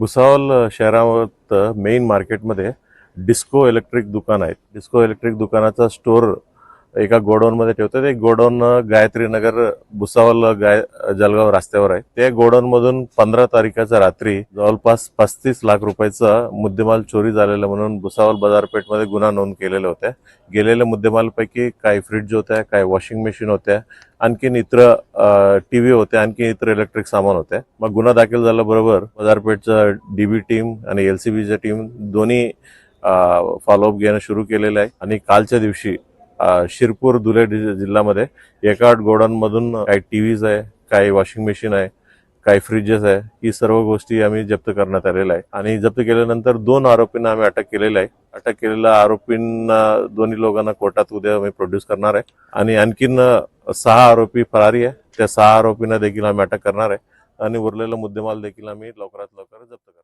भुसावळ शहरात मेन मार्केटमध्ये disco electric दुकान आहे. डिस्को इलेक्ट्रिक दुकानाचा स्टोर एका गोडाऊनमध्ये ठेवतात. एक गोडाऊन गायत्री नगर भुसावळ जळगाव रस्त्यावर आहे. त्या गोडाऊनमधून 15 तारखेच्या रात्री जवळपास 35 लाख रुपयाचा मुद्देमाल चोरी झालेला म्हणून भुसावळ बाजारपेठमध्ये गुन्हा नोंद केलेला होता. गेलेल्या मुद्देमालपैकी काही फ्रीज होत्या, काही वॉशिंग मशीन होत्या, आणखीन इतर टीव्ही होते, आणखी इतर इलेक्ट्रिक सामान होते. मग गुन्हा दाखल झाल्याबरोबर बाजारपेठचा डीबी टीम आणि एलसीबीची टीम दोन्ही फॉलोअप घेणं सुरू केलेलं आहे. आणि कालच्या दिवशी शिरपूर धुळे जिल्ह्यामध्ये एका गोडाऊनमधून काही टीव्हीज आहे, काही वॉशिंग मशीन आहे, काही फ्रीजेस आहे, ही सर्व गोष्टी आम्ही जप्त करण्यात आलेल्या आहे. आणि जप्त केल्यानंतर 2 आरोपींना आम्ही अटक केलेला आहे. अटक केलेल्या आरोपींना दोन्ही लोकांना कोर्टात उद्या आम्ही प्रोड्यूस करणार आहे. आणि आणखीन 6 आरोपी फरारी आहे. त्या 6 आरोपींना देखील आम्ही अटक करणार आहे आणि उरलेला मुद्देमाल देखील आम्ही लवकरात लवकर जप्त करणार.